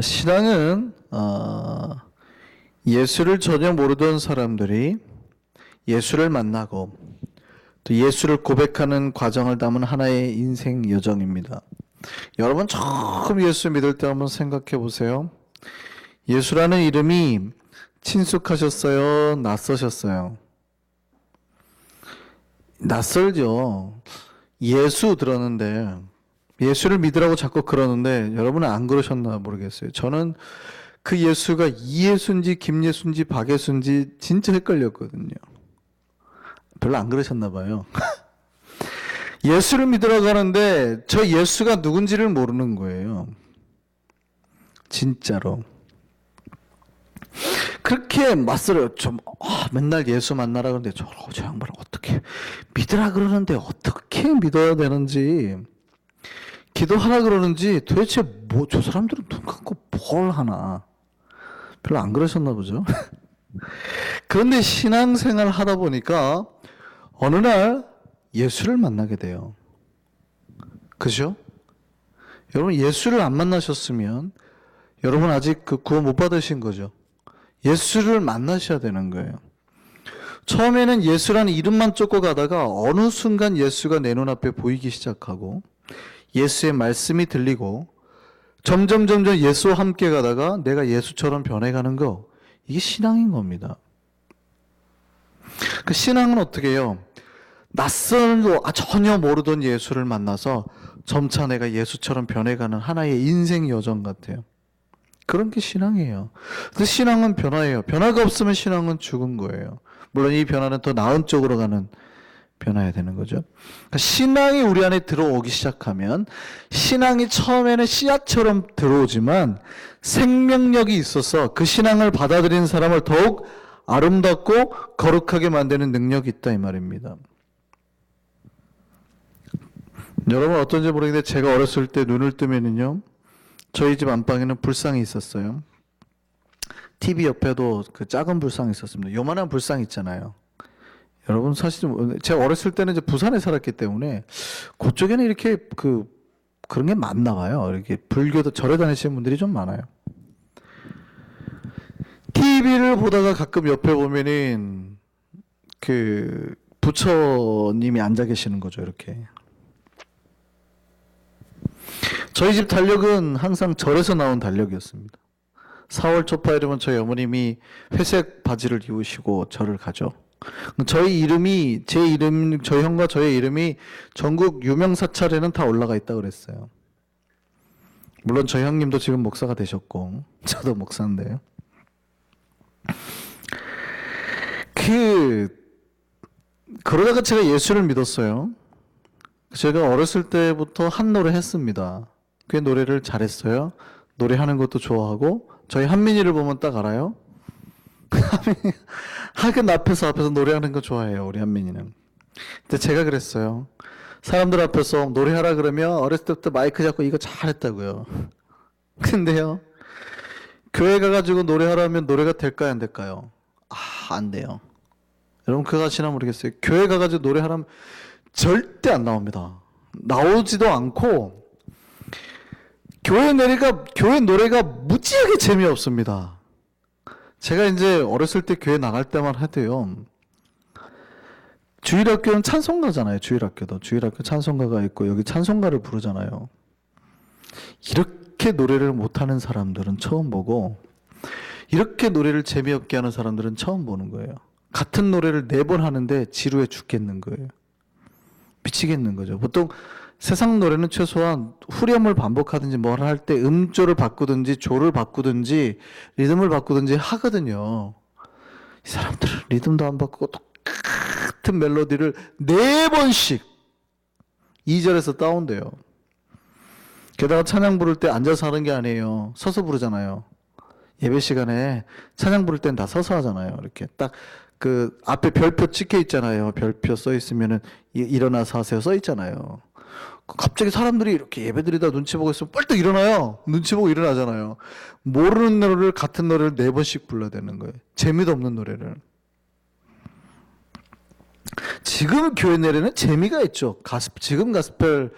신앙은 예수를 전혀 모르던 사람들이 예수를 만나고 또 예수를 고백하는 과정을 담은 하나의 인생 여정입니다. 여러분 처음 예수 믿을 때 한번 생각해 보세요. 예수라는 이름이 친숙하셨어요? 낯서셨어요? 낯설죠. 예수 들었는데 예수를 믿으라고 자꾸 그러는데 여러분은 안 그러셨나 모르겠어요. 저는 그 예수가 이예수인지 김예수인지 박예수인지 진짜 헷갈렸거든요. 별로 안 그러셨나 봐요. 예수를 믿으라고 하는데 저 예수가 누군지를 모르는 거예요. 진짜로. 그렇게 맞서요. 맨날 예수 만나라 그러는데 저 양반을 어떻게 믿으라 그러는데 어떻게 믿어야 되는지, 기도하라 그러는지 도대체 뭐 저 사람들은 눈 감고 뭘 하나. 별로 안 그러셨나 보죠. 그런데 신앙생활 하다 보니까 어느 날 예수를 만나게 돼요. 그죠? 여러분 예수를 안 만나셨으면 여러분 아직 그 구원 못 받으신 거죠. 예수를 만나셔야 되는 거예요. 처음에는 예수라는 이름만 쫓고 가다가 어느 순간 예수가 내 눈앞에 보이기 시작하고 예수의 말씀이 들리고 점점 예수와 함께 가다가 내가 예수처럼 변해가는 거, 이게 신앙인 겁니다. 그 신앙은 어떻게 해요? 낯설고 전혀 모르던 예수를 만나서 점차 내가 예수처럼 변해가는 하나의 인생 여정 같아요. 그런 게 신앙이에요. 근데 신앙은 변화예요. 변화가 없으면 신앙은 죽은 거예요. 물론 이 변화는 더 나은 쪽으로 가는 변화야 되는 거죠. 그러니까 신앙이 우리 안에 들어오기 시작하면 신앙이 처음에는 씨앗처럼 들어오지만 생명력이 있어서 그 신앙을 받아들이는 사람을 더욱 아름답고 거룩하게 만드는 능력이 있다 이 말입니다. 여러분 어떤지 모르겠는데 제가 어렸을 때 눈을 뜨면은요, 저희 집 안방에는 불상이 있었어요. TV 옆에도 그 작은 불상이 있었습니다. 요만한 불상 있잖아요. 여러분 사실 제가 어렸을 때는 이제 부산에 살았기 때문에 그쪽에는 이렇게 그런 게 많나 봐요. 이렇게 불교도 절에 다니시는 분들이 좀 많아요. TV를 보다가 가끔 옆에 보면은 그 부처님이 앉아 계시는 거죠. 이렇게. 저희 집 달력은 항상 절에서 나온 달력이었습니다. 4월 초파에 되면 저희 어머님이 회색 바지를 입으시고 절을 가죠. 저희 이름이, 저희 형과 저의 이름이 전국 유명 사찰에는 다 올라가 있다 그랬어요. 물론 저희 형님도 지금 목사가 되셨고 저도 목사인데요. 그러다가 제가 예수를 믿었어요. 제가 어렸을 때부터 한 노래 했습니다. 그 노래를 잘했어요. 노래하는 것도 좋아하고, 저희 한민이를 보면 딱 알아요. 학연 앞에서 노래하는 거 좋아해요, 우리 한민이는. 근데 제가 그랬어요. 사람들 앞에서 노래하라 그러면 어렸을 때부터 마이크 잡고 이거 잘했다고요. 근데요, 교회 가가지고 노래하라면 노래가 될까요, 안 될까요? 안 돼요. 여러분 그거 아시나 모르겠어요. 교회 가가지고 노래하라면 절대 안 나옵니다. 나오지도 않고, 교회 노래가 무지하게 재미없습니다. 제가 이제 어렸을 때 교회 나갈 때만 해도요, 주일학교는 찬송가잖아요. 주일학교 찬송가가 있고 여기 찬송가를 부르잖아요. 이렇게 노래를 못하는 사람들은 처음 보고, 이렇게 노래를 재미없게 하는 사람들은 처음 보는 거예요. 같은 노래를 4번 하는데 지루해 죽겠는 거예요. 미치겠는 거죠. 보통 세상 노래는 최소한 후렴을 반복하든지 뭘 할 때 음조를 바꾸든지 조를 바꾸든지 리듬을 바꾸든지 하거든요. 이 사람들은 리듬도 안 바꾸고 똑같은 멜로디를 4번씩 2절에서 다운돼요. 게다가 찬양 부를 때 앉아서 하는 게 아니에요. 서서 부르잖아요. 예배 시간에 찬양 부를 땐 다 서서 하잖아요. 이렇게 딱 그 앞에 별표 찍혀 있잖아요. 별표 써 있으면은 일어나서 하세요 써 있잖아요. 갑자기 사람들이 이렇게 예배드리다 눈치 보고 있으면 뻘떡 일어나요. 눈치 보고 일어나잖아요. 모르는 노래를, 같은 노래를 4번씩 불러야 되는 거예요. 재미도 없는 노래를. 지금 교회 노래는 재미가 있죠. 지금 가스펠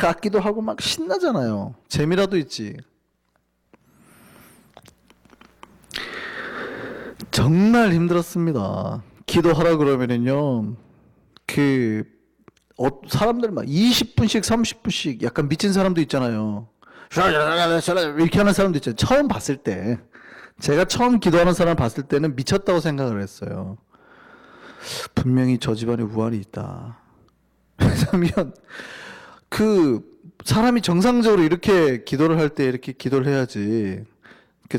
악기도 하고 막 신나잖아요. 재미라도 있지. 정말 힘들었습니다. 기도하라 그러면은요, 사람들 막 20분씩 30분씩 약간 미친 사람도 있잖아요. 이렇게 하는 사람도 있잖아요. 처음 봤을 때, 제가 처음 기도하는 사람 봤을 때는 미쳤다고 생각을 했어요. 분명히 저 집안에 우환이 있다. 왜냐면 사람이 정상적으로 이렇게 기도를 할 때 이렇게 기도를 해야지.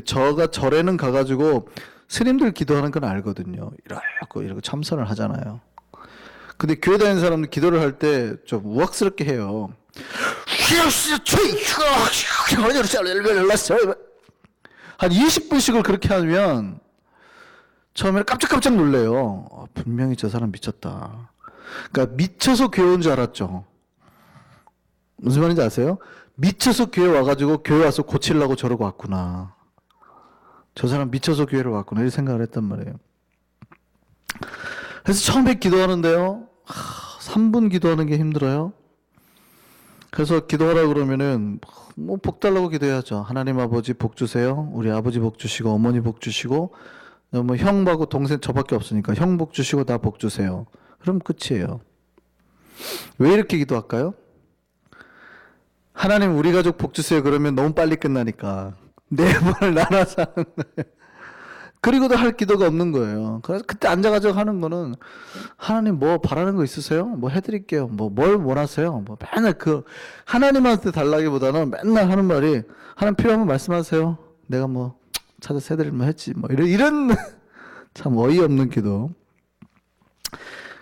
저가 절에는 가가지고 스님들 기도하는 건 알거든요. 이러고 참선을 하잖아요. 근데 교회 다니는 사람들 기도를 할 때 좀 우악스럽게 해요. 한 20분씩을 그렇게 하면 처음에는 깜짝깜짝 놀래요. 분명히 저 사람 미쳤다. 그러니까 미쳐서 교회 온 줄 알았죠. 무슨 말인지 아세요? 미쳐서 교회 와가지고 교회 와서 고치려고 저러고 왔구나. 저 사람 미쳐서 교회를 왔구나. 이렇게 생각을 했단 말이에요. 그래서 처음에 기도하는데요. 3분 기도하는 게 힘들어요. 그래서 기도하라 그러면은 뭐 복 달라고 기도해야죠. 하나님 아버지 복 주세요. 우리 아버지 복 주시고 어머니 복 주시고 뭐 형하고 동생 저밖에 없으니까 형 복 주시고 나 복 주세요. 그럼 끝이에요. 왜 이렇게 기도할까요? 하나님 우리 가족 복 주세요 그러면 너무 빨리 끝나니까 4번을 나눠서 하는 거예요. 그리고도 할 기도가 없는 거예요. 그래서 그때 앉아가지고 하는 거는 하나님 뭐 바라는 거 있으세요? 뭐 해드릴게요. 뭘 원하세요? 뭐 맨날 하나님한테 달라기보다는 맨날 하는 말이 하나님 필요하면 말씀하세요. 내가 뭐 찾아서 해드리면 했지. 뭐 이런 참 어이없는 기도.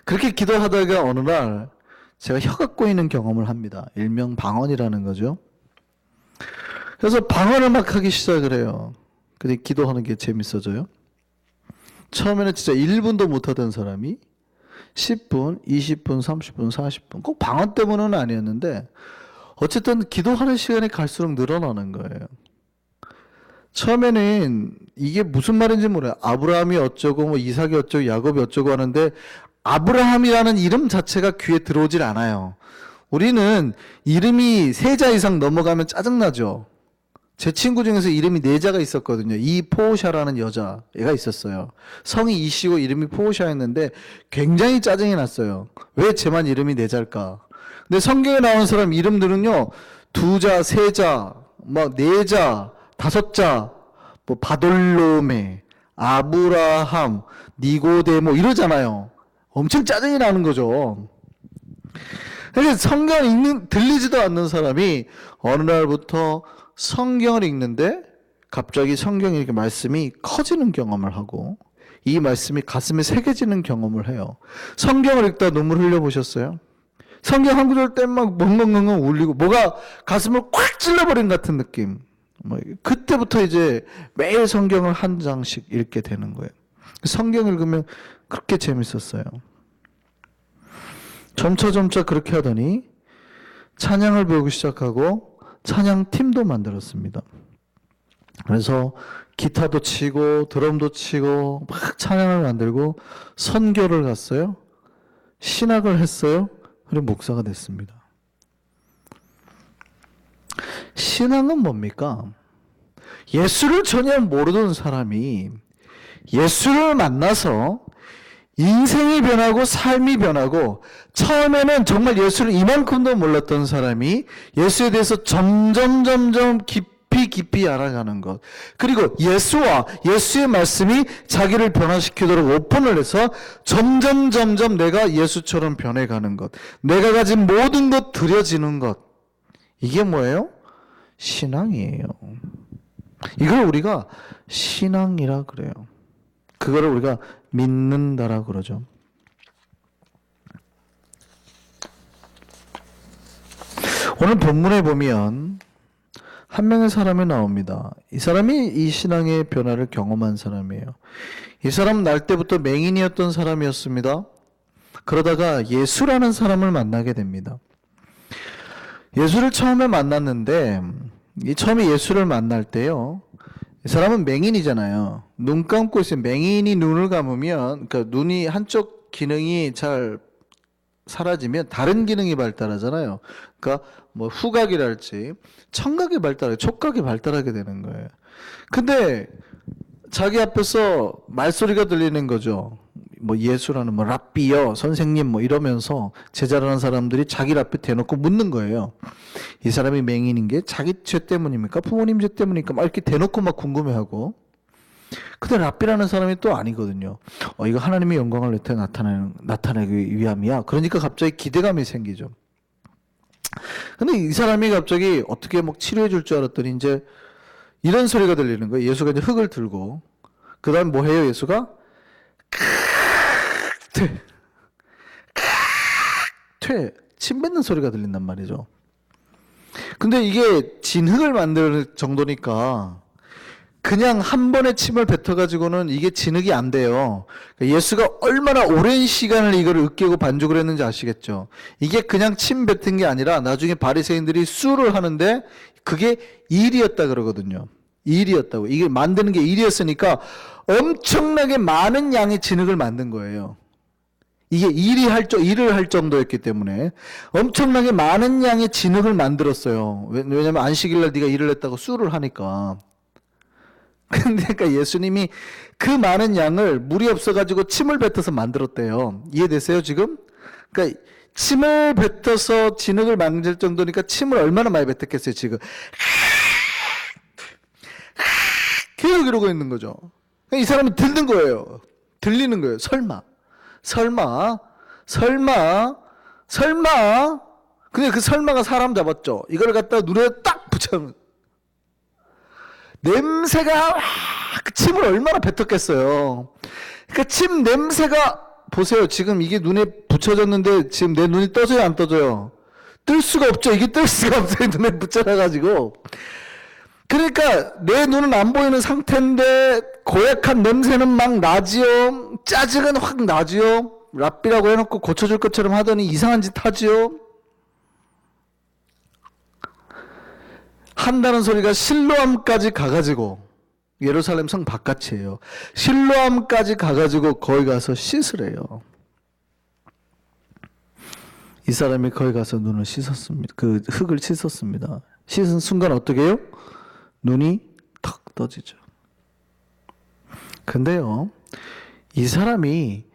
그렇게 기도하다가 어느 날 제가 혀가 꼬이는 경험을 합니다. 일명 방언이라는 거죠. 그래서 방언을 막 하기 시작을 해요. 근데 기도하는 게 재밌어져요. 처음에는 진짜 1분도 못하던 사람이 10분, 20분, 30분, 40분 꼭 방언 때문은 아니었는데 어쨌든 기도하는 시간이 갈수록 늘어나는 거예요. 처음에는 이게 무슨 말인지 몰라요. 아브라함이 어쩌고 뭐 이삭이 어쩌고 야곱이 어쩌고 하는데 아브라함이라는 이름 자체가 귀에 들어오질 않아요. 우리는 이름이 3자 이상 넘어가면 짜증나죠. 제 친구 중에서 이름이 4자가 있었거든요. 이포샤라는 여자애가 있었어요. 성이 이시고 이름이 포샤였는데 굉장히 짜증이 났어요. 왜 쟤만 이름이 4자일까? 근데 성경에 나오는 사람 이름들은요, 2자, 3자, 막 4자, 5자, 뭐 바돌로메, 아브라함, 니고데모 이러잖아요. 엄청 짜증이 나는 거죠. 그래서 성경 들리지도 않는 사람이 어느 날부터 성경을 읽는데 갑자기 성경에 이렇게 말씀이 커지는 경험을 하고 이 말씀이 가슴에 새겨지는 경험을 해요. 성경을 읽다 눈물 흘려보셨어요? 성경 한 구절 때 막 멍멍멍멍 울리고 뭐가 가슴을 콱 찔러버린 같은 느낌. 그때부터 이제 매일 성경을 한 장씩 읽게 되는 거예요. 성경 읽으면 그렇게 재밌었어요. 점차 그렇게 하더니 찬양을 배우기 시작하고 찬양팀도 만들었습니다. 그래서 기타도 치고 드럼도 치고 막 찬양을 만들고 선교를 갔어요. 신학을 했어요. 그리고 목사가 됐습니다. 신앙은 뭡니까? 예수를 전혀 모르던 사람이 예수를 만나서 인생이 변하고 삶이 변하고 처음에는 정말 예수를 이만큼도 몰랐던 사람이 예수에 대해서 점점 깊이 알아가는 것. 그리고 예수와 예수의 말씀이 자기를 변화시키도록 오픈을 해서 점점 내가 예수처럼 변해가는 것. 내가 가진 모든 것 드려지는 것. 이게 뭐예요? 신앙이에요. 이걸 우리가 신앙이라 그래요. 그거를 우리가 믿는다라 그러죠. 오늘 본문에 보면 한 명의 사람이 나옵니다. 이 사람이 이 신앙의 변화를 경험한 사람이에요. 이 사람은 날 때부터 맹인이었던 사람이었습니다. 그러다가 예수라는 사람을 만나게 됩니다. 예수를 처음에 만났는데 처음에 예수를 만날 때요. 이 사람은 맹인이잖아요. 눈 감고 있어요. 맹인이 눈을 감으면 그러니까 눈이 한쪽 기능이 잘 사라지면 다른 기능이 발달하잖아요. 그러니까 뭐 후각이랄지 청각이 발달하게 촉각이 발달하게 되는 거예요. 근데 자기 앞에서 말소리가 들리는 거죠. 뭐 예수라는 뭐 랍비요, 선생님 뭐 이러면서 제자라는 사람들이 자기 앞에 대놓고 묻는 거예요. 이 사람이 맹인인 게 자기 죄 때문입니까? 부모님 죄 때문입니까? 막 이렇게 대놓고 막 궁금해하고. 근데 랍비라는 사람이 또 아니거든요. 이거 하나님의 영광을 나타내기 위함이야. 그러니까 갑자기 기대감이 생기죠. 근데 이 사람이 갑자기 어떻게 막 치료해 줄 줄 알았더니 이제 이런 소리가 들리는 거예요. 예수가 이제 흙을 들고. 그 다음 뭐 해요, 예수가? 침 뱉는 소리가 들린단 말이죠. 근데 이게 진흙을 만들 정도니까 그냥 한 번에 침을 뱉어가지고는 이게 진흙이 안 돼요. 예수가 얼마나 오랜 시간을 이걸 으깨고 반죽을 했는지 아시겠죠? 이게 그냥 침 뱉은 게 아니라 나중에 바리새인들이 수를 하는데 그게 일이었다 그러거든요. 일이었다고. 이게 만드는 게 일이었으니까 엄청나게 많은 양의 진흙을 만든 거예요. 이게 일을 할 정도였기 때문에 엄청나게 많은 양의 진흙을 만들었어요. 왜냐면 안식일날 네가 일을 했다고 수를 하니까. 근데 그러니까 예수님이 그 많은 양을 물이 없어가지고 침을 뱉어서 만들었대요. 이해되세요 지금? 그러니까 침을 뱉어서 진흙을 만들 정도니까 침을 얼마나 많이 뱉었겠어요 지금. 계속 이러고 있는 거죠. 이 사람이 듣는 거예요. 들리는 거예요. 설마. 근데 그 설마가 사람 잡았죠. 이걸 갖다가 눈에 딱 붙여놓은. 냄새가 그 침을 얼마나 뱉었겠어요. 그러니까 침 냄새가 보세요. 지금 이게 눈에 붙여졌는데 지금 내 눈이 떠져요, 안 떠져요? 뜰 수가 없죠. 이게 뜰 수가 없어요. 눈에 붙여놔가지고. 그러니까 내 눈은 안 보이는 상태인데 고약한 냄새는 막 나지요. 짜증은 확 나지요. 랍비라고 해놓고 고쳐줄 것처럼 하더니 이상한 짓 하지요. 한다는 소리가 실로암까지 가가지고, 예루살렘 성 바깥이에요. 실로암까지 가가지고 거기 가서 씻으래요. 이 사람이 거기 가서 눈을 씻었습니다. 그 흙을 씻었습니다. 씻은 순간 어떻게 해요? 눈이 턱 떠지죠. 근데요, 이 사람이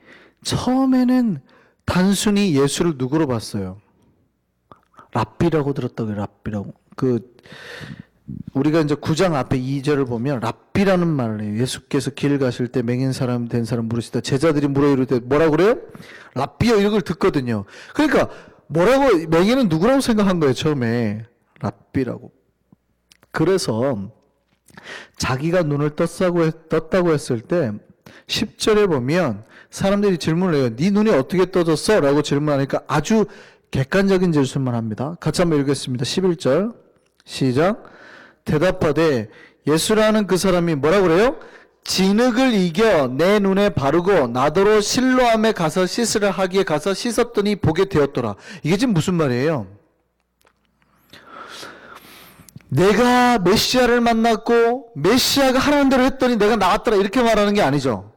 처음에는 단순히 예수를 누구로 봤어요? 랍비라고 들었다고요. 랍비라고. 우리가 이제 9장 앞에 2절을 보면 랍비라는 말을 해요. 예수께서 길 가실 때 맹인 사람 된 사람 물으시다 제자들이 물어 이럴 때 뭐라고 그래요? 랍비요 이걸 듣거든요. 그러니까 뭐라고, 맹인은 누구라고 생각한 거예요 처음에? 랍비라고. 그래서 자기가 눈을 떴다고 했을 때 10절에 보면 사람들이 질문을 해요. 네 눈이 어떻게 떠졌어? 라고 질문하니까 아주 객관적인 질문만 합니다. 같이 한번 읽겠습니다. 11절 시작. 대답하되 예수라는 그 사람이 뭐라고 그래요? 진흙을 이겨 내 눈에 바르고 나더러 실로암에 가서 씻으라 하기에 가서 씻었더니 보게 되었더라. 이게 지금 무슨 말이에요? 내가 메시아를 만났고 메시아가 하라는 대로 했더니 내가 나왔더라 이렇게 말하는 게 아니죠.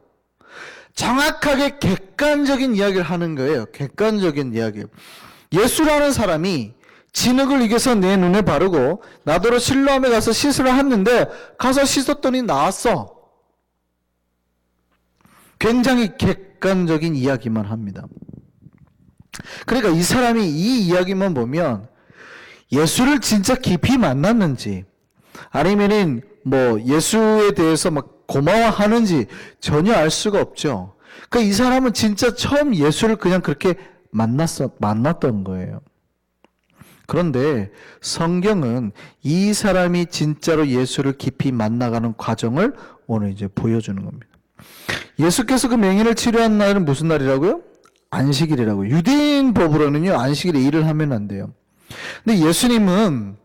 정확하게 객관적인 이야기를 하는 거예요. 객관적인 이야기. 예수라는 사람이 진흙을 이겨서 내 눈에 바르고 나더러 실로암에 가서 씻으라 했는데 가서 씻었더니 나았어. 굉장히 객관적인 이야기만 합니다. 그러니까 이 사람이 이 이야기만 보면 예수를 진짜 깊이 만났는지 아니면은 뭐 예수에 대해서 막 고마워하는지 전혀 알 수가 없죠. 그러니까 이 사람은 진짜 처음 예수를 그냥 그렇게 만났던 거예요. 그런데 성경은 이 사람이 진짜로 예수를 깊이 만나가는 과정을 오늘 이제 보여주는 겁니다. 예수께서 그 맹인을 치료한 날은 무슨 날이라고요? 안식일이라고요. 유대인 법으로는요, 안식일에 일을 하면 안 돼요. 근데 예수님은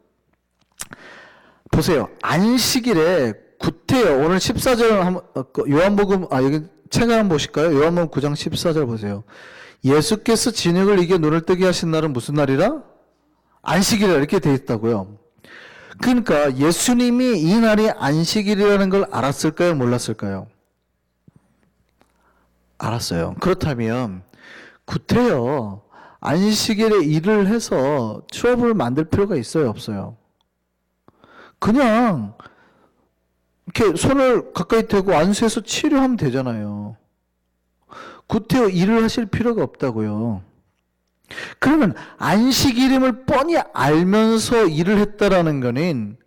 보세요. 안식일에 구태여 오늘 14절 한번 요한복음 여기 책을 한번 보실까요? 요한복음 9장 14절 보세요. 예수께서 진흙을 이겨 눈을 뜨게 하신 날은 무슨 날이라? 안식일이라 이렇게 돼 있다고요. 그러니까 예수님이 이 날이 안식일이라는 걸 알았을까요? 몰랐을까요? 알았어요. 그렇다면 구태여 안식일에 일을 해서 트러블을 만들 필요가 있어요? 없어요? 그냥 이렇게 손을 가까이 대고 안수해서 치료하면 되잖아요. 구태여 일을 하실 필요가 없다고요. 그러면 안식일임을 뻔히 알면서 일을 했다라는 거는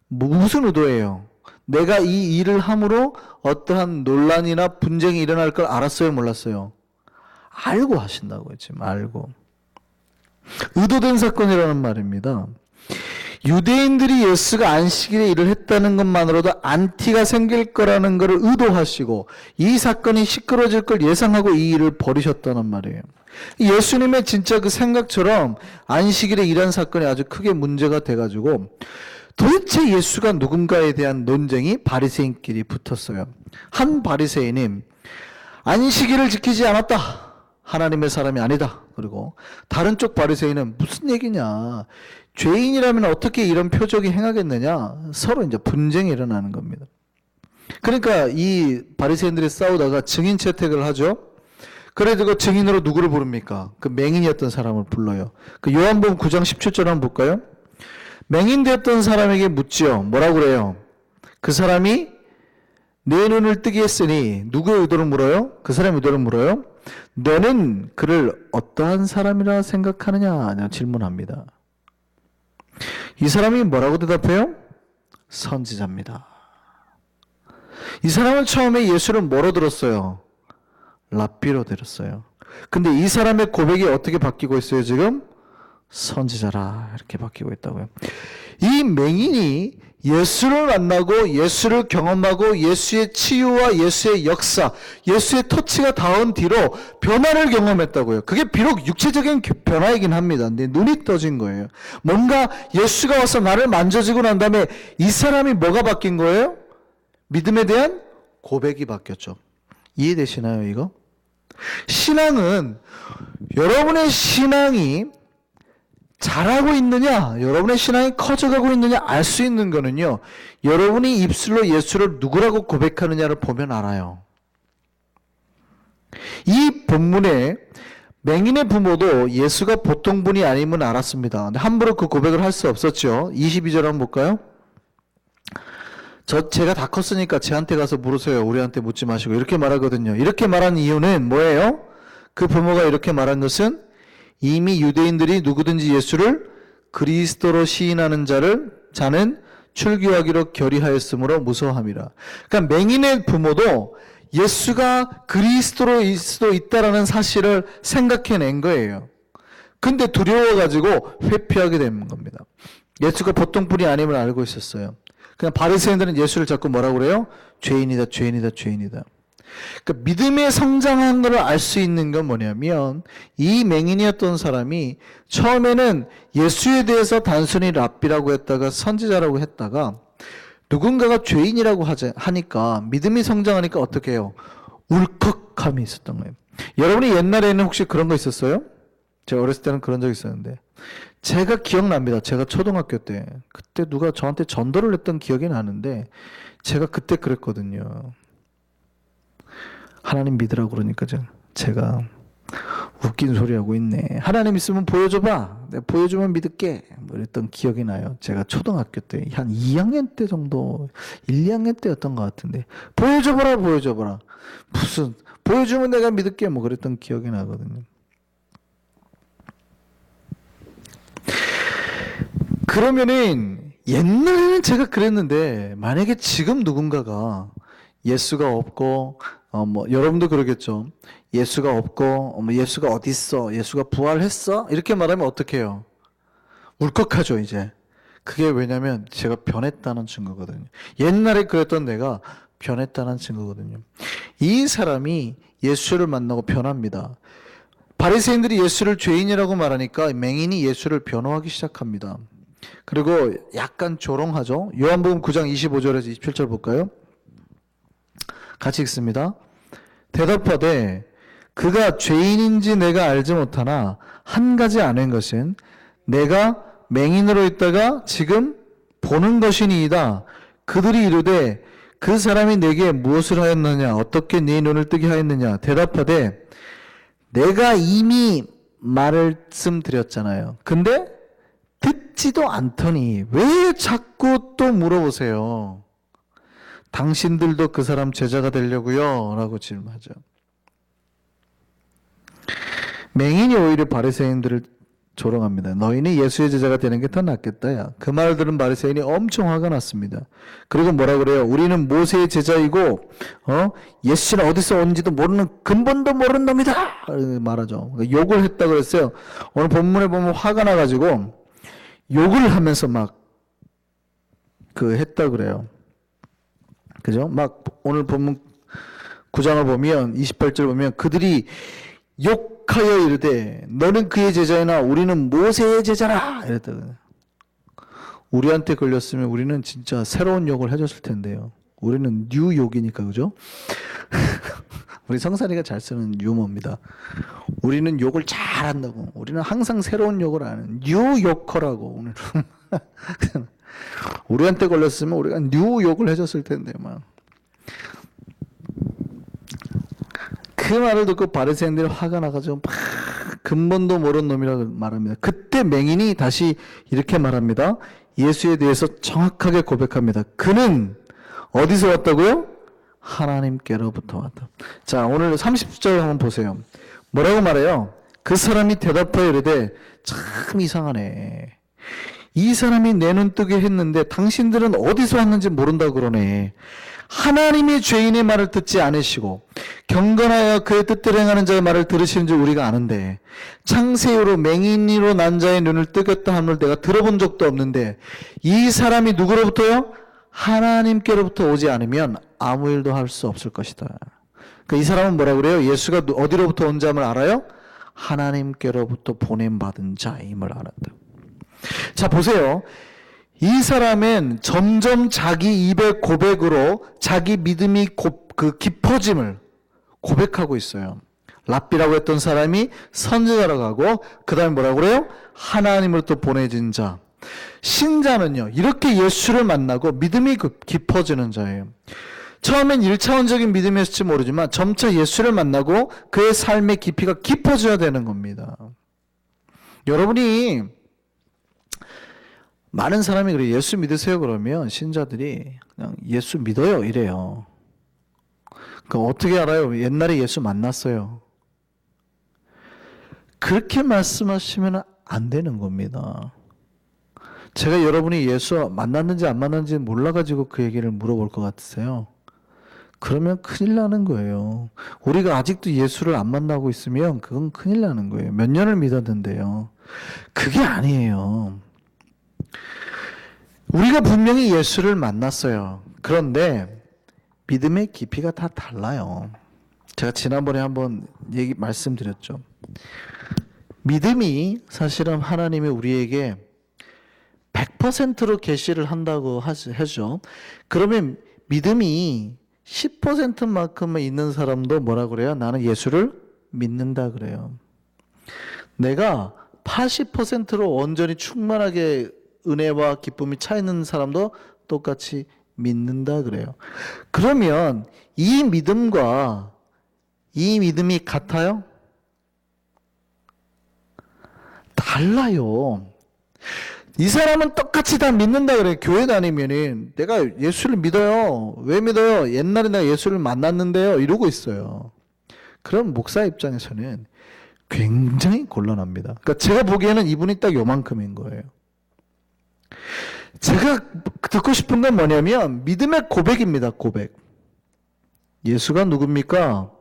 무슨 의도예요? 내가 이 일을 함으로 어떠한 논란이나 분쟁이 일어날 걸 알았어요, 몰랐어요? 알고 하신다고요, 지금 알고. 의도된 사건이라는 말입니다. 유대인들이 예수가 안식일에 일을 했다는 것만으로도 안티가 생길 거라는 것을 의도하시고 이 사건이 시끄러질 걸 예상하고 이 일을 벌이셨다는 말이에요. 예수님의 진짜 그 생각처럼 안식일에 일한 사건이 아주 크게 문제가 돼가지고 도대체 예수가 누군가에 대한 논쟁이 바리새인끼리 붙었어요. 한 바리새인은 안식일을 지키지 않았다. 하나님의 사람이 아니다. 그리고 다른 쪽 바리새인은 무슨 얘기냐. 죄인이라면 어떻게 이런 표적이 행하겠느냐. 서로 이제 분쟁이 일어나는 겁니다. 그러니까 이 바리새인들이 싸우다가 증인 채택을 하죠. 그래서 그 증인으로 누구를 부릅니까? 그 맹인이었던 사람을 불러요. 그 요한복음 9장 17절 한번 볼까요? 맹인 되었던 사람에게 묻지요. 뭐라고 그래요? 그 사람이 내 눈을 뜨게 했으니 누구의 의도를 물어요? 그 사람의 의도를 물어요? 너는 그를 어떠한 사람이라 생각하느냐? 질문합니다. 이 사람이 뭐라고 대답해요? 선지자입니다. 이 사람은 처음에 예수를 뭐로 들었어요? 랍비로 들었어요. 근데 이 사람의 고백이 어떻게 바뀌고 있어요, 지금? 선지자라 이렇게 바뀌고 있다고요. 이 맹인이 예수를 만나고 예수를 경험하고 예수의 치유와 예수의 역사, 예수의 터치가 닿은 뒤로 변화를 경험했다고요. 그게 비록 육체적인 변화이긴 합니다. 근데 눈이 떠진 거예요. 뭔가 예수가 와서 나를 만져주고 난 다음에 이 사람이 뭐가 바뀐 거예요? 믿음에 대한 고백이 바뀌었죠. 이해되시나요, 이거? 신앙은 여러분의 신앙이 잘하고 있느냐, 여러분의 신앙이 커져가고 있느냐 알 수 있는 거는요, 여러분이 입술로 예수를 누구라고 고백하느냐를 보면 알아요. 이 본문에 맹인의 부모도 예수가 보통 분이 아님은 알았습니다. 근데 함부로 그 고백을 할 수 없었죠. 22절 한번 볼까요? 제가 다 컸으니까 쟤한테 가서 물으세요. 우리한테 묻지 마시고. 이렇게 말하거든요. 이렇게 말한 이유는 뭐예요? 그 부모가 이렇게 말한 것은 이미 유대인들이 누구든지 예수를 그리스도로 시인하는 자는 출교하기로 결의하였으므로 무서워함이라. 그러니까 맹인의 부모도 예수가 그리스도로일 수도 있다라는 사실을 생각해낸 거예요. 근데 두려워가지고 회피하게 된 겁니다. 예수가 보통 분이 아님을 알고 있었어요. 그냥 바리새인들은 예수를 자꾸 뭐라고 그래요? 죄인이다, 죄인이다, 죄인이다. 그러니까 믿음의 성장한 것을 알 수 있는 건 뭐냐면 이 맹인이었던 사람이 처음에는 예수에 대해서 단순히 랍비라고 했다가 선지자라고 했다가 누군가가 죄인이라고 하니까 믿음이 성장하니까 어떻게 해요? 울컥함이 있었던 거예요. 여러분이 옛날에는 혹시 그런 거 있었어요? 제가 어렸을 때는 그런 적 있었는데 제가 기억납니다. 제가 초등학교 때 그때 누가 저한테 전도를 했던 기억이 나는데 제가 그때 그랬거든요. 하나님 믿으라고 그러니까 제가 웃긴 소리 하고 있네. 하나님 있으면 보여줘봐. 내가 보여주면 믿을게. 뭐 이랬던 기억이 나요. 제가 초등학교 때 한 2학년 때 정도 1, 2학년 때였던 것 같은데 보여줘봐라 보여줘봐라. 무슨 보여주면 내가 믿을게 뭐 그랬던 기억이 나거든요. 그러면은 옛날에는 제가 그랬는데 만약에 지금 누군가가 예수가 없고 뭐 여러분도 그러겠죠. 예수가 없고 뭐 예수가 어디 있어? 예수가 부활했어? 이렇게 말하면 어떡해요? 울컥하죠 이제. 그게 왜냐면 제가 변했다는 증거거든요. 옛날에 그랬던 내가 변했다는 증거거든요. 이 사람이 예수를 만나고 변합니다. 바리새인들이 예수를 죄인이라고 말하니까 맹인이 예수를 변호하기 시작합니다. 그리고 약간 조롱하죠. 요한복음 9장 25절에서 27절 볼까요? 같이 읽습니다. 대답하되 그가 죄인인지 내가 알지 못하나 한 가지 아는 것은 내가 맹인으로 있다가 지금 보는 것이니이다. 그들이 이르되 그 사람이 내게 무엇을 하였느냐 어떻게 네 눈을 뜨게 하였느냐 대답하되 내가 이미 말씀드렸잖아요. 근데 듣지도 않더니 왜 자꾸 또 물어보세요? 당신들도 그 사람 제자가 되려고요? 라고 질문하죠. 맹인이 오히려 바리새인들을 조롱합니다. 너희는 예수의 제자가 되는 게 더 낫겠다. 야. 그 말을 들은 바리새인이 엄청 화가 났습니다. 그리고 뭐라 그래요? 우리는 모세의 제자이고 예수는 어디서 온지도 모르는 근본도 모르는 놈이다. 말하죠. 그러니까 욕을 했다 그랬어요. 오늘 본문에 보면 화가 나가지고 욕을 하면서 막 했다 그래요. 그죠? 막 오늘 본문 9장을 보면 28절 보면 그들이 욕하여 이르되 너는 그의 제자이나 우리는 모세의 제자라 이랬다. 우리한테 걸렸으면 우리는 진짜 새로운 욕을 해줬을 텐데요. 우리는 뉴 욕이니까 그죠? 우리 성산이가 잘 쓰는 유머입니다. 우리는 욕을 잘한다고. 우리는 항상 새로운 욕을 하는 뉴 욕커라고. 오늘 우리한테 걸렸으면 우리가 뉴 욕을 해줬을 텐데 막. 그 말을 듣고 바리새인들이 화가 나가지고 막 근본도 모르는 놈이라고 말합니다. 그때 맹인이 다시 이렇게 말합니다. 예수에 대해서 정확하게 고백합니다. 그는 어디서 왔다고요? 하나님께로부터 왔다. 자, 오늘 30절 한번 보세요. 뭐라고 말해요? 그 사람이 대답하여 이르되 참 이상하네. 이 사람이 내 눈 뜨게 했는데 당신들은 어디서 왔는지 모른다고 그러네. 하나님이 죄인의 말을 듣지 않으시고 경건하여 그의 뜻대로 행하는 자의 말을 들으시는 줄 우리가 아는데 창세 이후로 맹인으로 난 자의 눈을 뜨겠다 함을 내가 들어본 적도 없는데 이 사람이 누구로부터요? 하나님께로부터 오지 않으면 아무 일도 할 수 없을 것이다. 그러니까 이 사람은 뭐라고 그래요? 예수가 어디로부터 온 자임을 알아요? 하나님께로부터 보냄받은 자임을 알았다. 자, 보세요. 이 사람은 점점 자기 입의 고백으로 자기 믿음이 깊어짐을 고백하고 있어요. 랍비라고 했던 사람이 선지자라고 하고 그 다음에 뭐라고 그래요? 하나님으로부터 보내진 자. 신자는요, 이렇게 예수를 만나고 믿음이 깊어지는 자예요. 처음엔 1차원적인 믿음이었을지 모르지만 점차 예수를 만나고 그의 삶의 깊이가 깊어져야 되는 겁니다. 여러분이 많은 사람이 그래요. 예수 믿으세요 그러면 신자들이 그냥 예수 믿어요 이래요. 그러니까 어떻게 알아요? 옛날에 예수 만났어요. 그렇게 말씀하시면 안 되는 겁니다. 제가 여러분이 예수 만났는지 안 만났는지 몰라가지고 그 얘기를 물어볼 것 같으세요? 그러면 큰일 나는 거예요. 우리가 아직도 예수를 안 만나고 있으면 그건 큰일 나는 거예요. 몇 년을 믿었는데요. 그게 아니에요. 우리가 분명히 예수를 만났어요. 그런데 믿음의 깊이가 다 달라요. 제가 지난번에 한번 말씀드렸죠. 믿음이 사실은 하나님이 우리에게 100%로 계시를 한다고 하죠. 그러면 믿음이 10%만큼만 있는 사람도 뭐라 그래요? 나는 예수를 믿는다 그래요. 내가 80%로 온전히 충만하게 은혜와 기쁨이 차 있는 사람도 똑같이 믿는다 그래요. 그러면 이 믿음과 이 믿음이 같아요? 달라요. 이 사람은 똑같이 다 믿는다 그래요. 교회 다니면은 내가 예수를 믿어요. 왜 믿어요? 옛날에 내가 예수를 만났는데요. 이러고 있어요. 그럼 목사 입장에서는 굉장히 곤란합니다. 그러니까 제가 보기에는 이분이 딱 요만큼인 거예요. 제가 듣고 싶은 건 뭐냐면 믿음의 고백입니다. 고백. 예수가 누굽니까?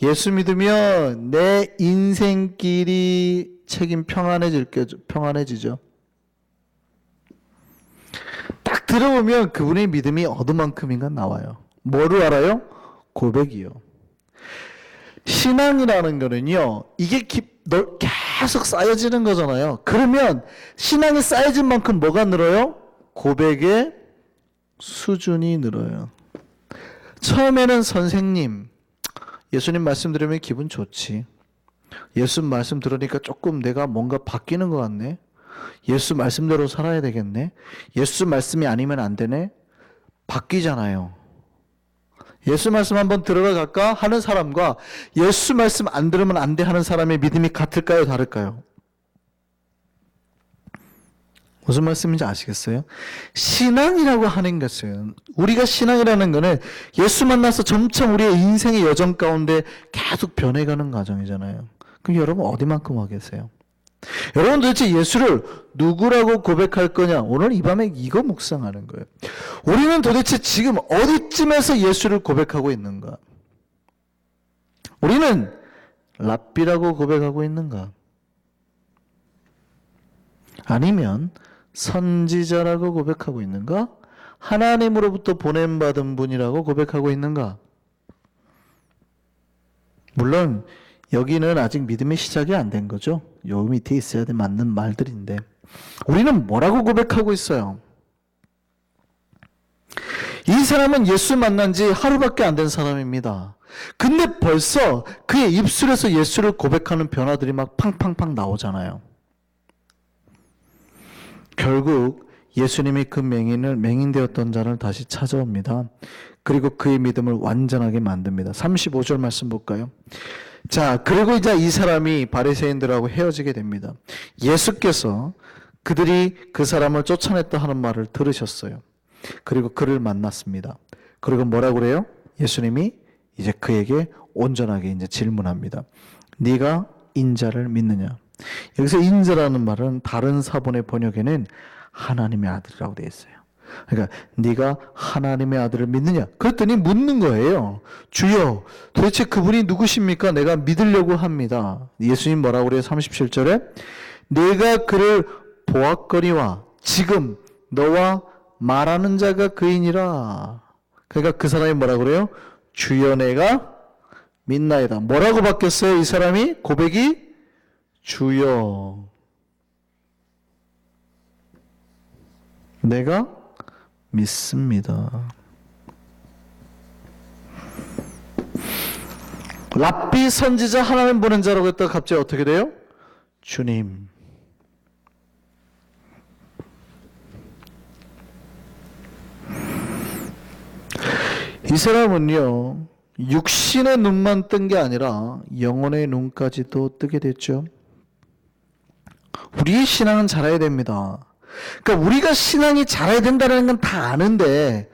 예수 믿으면 내 인생길이 책임 평안해지죠. 딱 들어보면 그분의 믿음이 어느만큼인가 나와요. 뭐를 알아요? 고백이요. 신앙이라는 거는요, 이게 계속 쌓여지는 거잖아요. 그러면 신앙이 쌓여진 만큼 뭐가 늘어요? 고백의 수준이 늘어요. 처음에는 선생님, 예수님 말씀 들으면 기분 좋지. 예수 말씀 들으니까 조금 내가 뭔가 바뀌는 것 같네. 예수 말씀대로 살아야 되겠네. 예수 말씀이 아니면 안 되네. 바뀌잖아요. 예수 말씀 한번 들으러 갈까 하는 사람과 예수 말씀 안 들으면 안 돼 하는 사람의 믿음이 같을까요? 다를까요? 무슨 말씀인지 아시겠어요? 신앙이라고 하는 것은, 우리가 신앙이라는 것은 예수 만나서 점차 우리의 인생의 여정 가운데 계속 변해가는 과정이잖아요. 그럼 여러분 어디만큼 와 계세요? 여러분 도대체 예수를 누구라고 고백할 거냐? 오늘 이 밤에 이거 묵상하는 거예요. 우리는 도대체 지금 어디쯤에서 예수를 고백하고 있는가? 우리는 랍비라고 고백하고 있는가? 아니면 선지자라고 고백하고 있는가? 하나님으로부터 보냄받은 분이라고 고백하고 있는가? 물론 여기는 아직 믿음의 시작이 안 된 거죠. 요 밑에 있어야 돼 맞는 말들인데, 우리는 뭐라고 고백하고 있어요? 이 사람은 예수 만난 지 하루밖에 안 된 사람입니다. 근데 벌써 그의 입술에서 예수를 고백하는 변화들이 막 팡팡팡 나오잖아요. 결국 예수님이 그 맹인되었던 자를 다시 찾아옵니다. 그리고 그의 믿음을 완전하게 만듭니다. 35절 말씀 볼까요? 자, 그리고 이제 이 사람이 바리새인들하고 헤어지게 됩니다. 예수께서 그들이 그 사람을 쫓아냈다 하는 말을 들으셨어요. 그리고 그를 만났습니다. 그리고 뭐라고 그래요? 예수님이 이제 그에게 온전하게 이제 질문합니다. 네가 인자를 믿느냐? 여기서 인자라는 말은 다른 사본의 번역에는 하나님의 아들이라고 되어 있어요. 그러니까 네가 하나님의 아들을 믿느냐? 그랬더니 묻는 거예요. 주여, 도대체 그분이 누구십니까? 내가 믿으려고 합니다. 예수님 뭐라고 그래요? 37절에 내가 그를 보았거니와 지금 너와 말하는 자가 그이니라. 그러니까 그 사람이 뭐라고 그래요? 주여, 내가 믿나이다. 뭐라고 바뀌었어요? 이 사람이 고백이 주여, 내가 믿습니다. 랍비 선지자 하나님 보낸 자라고 했다가 갑자기 어떻게 돼요? 주님. 이 사람은요, 육신의 눈만 뜬 게 아니라 영혼의 눈까지도 뜨게 됐죠. 우리의 신앙은 자라야 됩니다. 그러니까 우리가 신앙이 자라야 된다는 건 다 아는데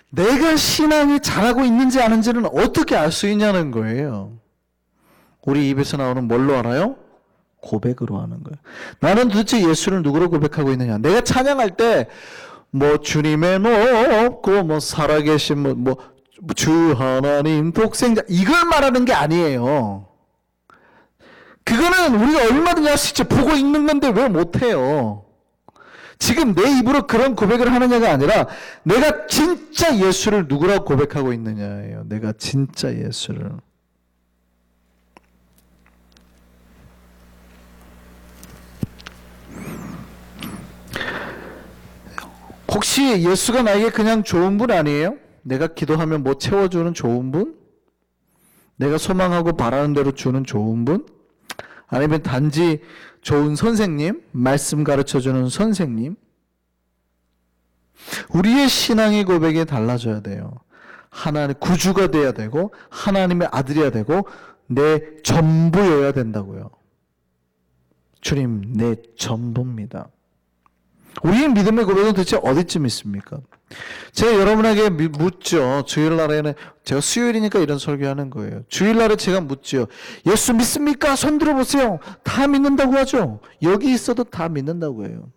내가 신앙이 자라고 있는지 아닌지는 어떻게 알 수 있냐는 거예요. 우리 입에서 나오는 뭘로 알아요? 고백으로 하는 거예요. 나는 도대체 예수를 누구로 고백하고 있느냐? 내가 찬양할 때 뭐 주님의 높고 뭐 살아계신 뭐 주 하나님 독생자 이걸 말하는 게 아니에요. 그거는 우리가 얼마든지 할 수 있죠. 보고 읽는 건데 왜 못해요? 지금 내 입으로 그런 고백을 하느냐가 아니라 내가 진짜 예수를 누구라고 고백하고 있느냐예요. 내가 진짜 예수를. 혹시 예수가 나에게 그냥 좋은 분 아니에요? 내가 기도하면 뭐 채워주는 좋은 분? 내가 소망하고 바라는 대로 주는 좋은 분? 아니면 단지 좋은 선생님? 말씀 가르쳐주는 선생님? 우리의 신앙의 고백이 달라져야 돼요. 하나님 구주가 돼야 되고 하나님의 아들이어야 되고 내 전부여야 된다고요. 주님, 내 전부입니다. 우리의 믿음의 고백은 도대체 어디쯤 있습니까? 제가 여러분에게 묻죠. 주일날에는 제가 수요일이니까 이런 설교하는 거예요. 주일날에 제가 묻죠. 예수 믿습니까? 손 들어보세요. 다 믿는다고 하죠. 여기 있어도 다 믿는다고 해요.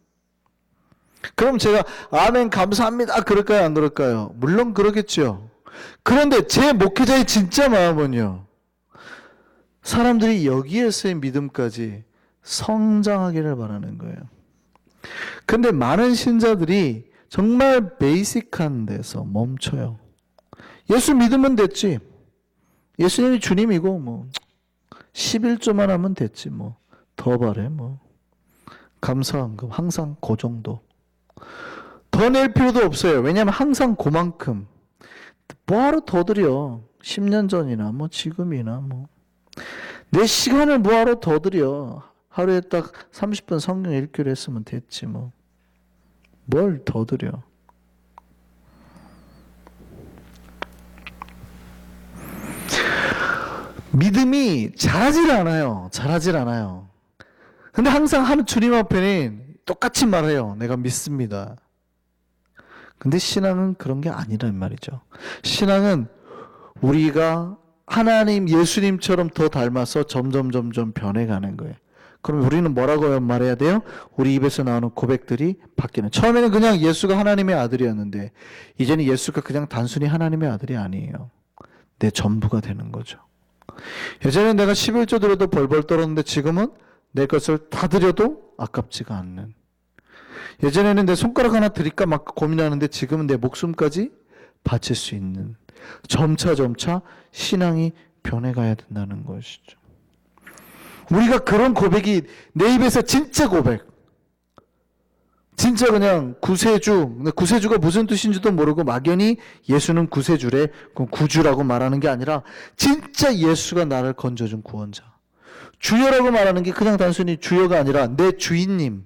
그럼 제가 아멘 감사합니다 그럴까요? 안 그럴까요? 물론 그러겠죠. 그런데 제 목회자의 진짜 마음은요, 사람들이 여기에서의 믿음까지 성장하기를 바라는 거예요. 근데 많은 신자들이 정말 베이직한 데서 멈춰요. 예수 믿으면 됐지. 예수님이 주님이고 뭐 11조만 하면 됐지 뭐. 더 바래 뭐. 감사한금 항상 그 정도. 더 낼 필요도 없어요. 왜냐하면 항상 그만큼. 뭐하러 더 드려. 10년 전이나 뭐 지금이나 뭐. 내 시간을 뭐하러 더 드려. 하루에 딱 30분 성경 읽기로 했으면 됐지 뭐. 뭘 더 드려. 믿음이 자라질 않아요. 자라질 않아요. 근데 항상 하는 주님 앞에는 똑같이 말해요. 내가 믿습니다. 근데 신앙은 그런 게 아니란 말이죠. 신앙은 우리가 하나님 예수님처럼 더 닮아서 점점 변해가는 거예요. 그럼 우리는 뭐라고 말해야 돼요? 우리 입에서 나오는 고백들이 바뀌는. 처음에는 그냥 예수가 하나님의 아들이었는데 이제는 예수가 그냥 단순히 하나님의 아들이 아니에요. 내 전부가 되는 거죠. 예전에는 내가 11조 드려도 벌벌 떨었는데 지금은 내 것을 다 드려도 아깝지가 않는. 예전에는 내 손가락 하나 드릴까 막 고민하는데 지금은 내 목숨까지 바칠 수 있는. 점차 신앙이 변해가야 된다는 것이죠. 우리가 그런 고백이 내 입에서 진짜 고백, 진짜 그냥 구세주가 무슨 뜻인지도 모르고 막연히 예수는 구세주래, 그럼 구주라고 말하는 게 아니라 진짜 예수가 나를 건져준 구원자. 주여라고 말하는 게 그냥 단순히 주여가 아니라 내 주인님이라는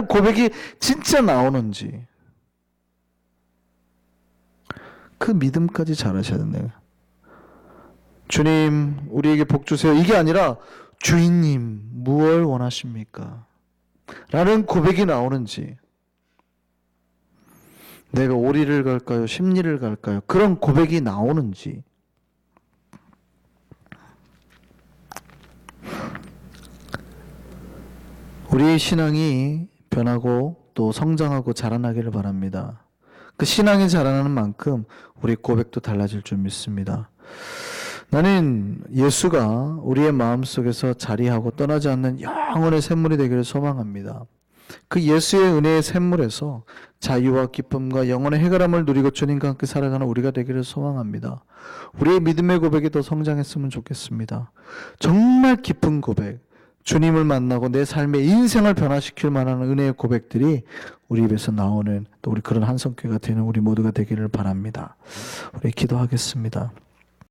고백이 진짜 나오는지, 그 믿음까지 잘하셔야 된대요. 주님, 우리에게 복 주세요. 이게 아니라 주인님, 무엇을 원하십니까? 라는 고백이 나오는지, 내가 오리를 갈까요? 십리를 갈까요? 그런 고백이 나오는지. 우리의 신앙이 변하고 또 성장하고 자라나기를 바랍니다. 그 신앙이 자라나는 만큼 우리 고백도 달라질 줄 믿습니다. 나는 예수가 우리의 마음속에서 자리하고 떠나지 않는 영원의 샘물이 되기를 소망합니다. 그 예수의 은혜의 샘물에서 자유와 기쁨과 영원의 해결함을 누리고 주님과 함께 살아가는 우리가 되기를 소망합니다. 우리의 믿음의 고백이 더 성장했으면 좋겠습니다. 정말 깊은 고백, 주님을 만나고 내 삶의 인생을 변화시킬 만한 은혜의 고백들이 우리 입에서 나오는, 또 우리 그런 한성교회가 되는 우리 모두가 되기를 바랍니다. 우리 기도하겠습니다.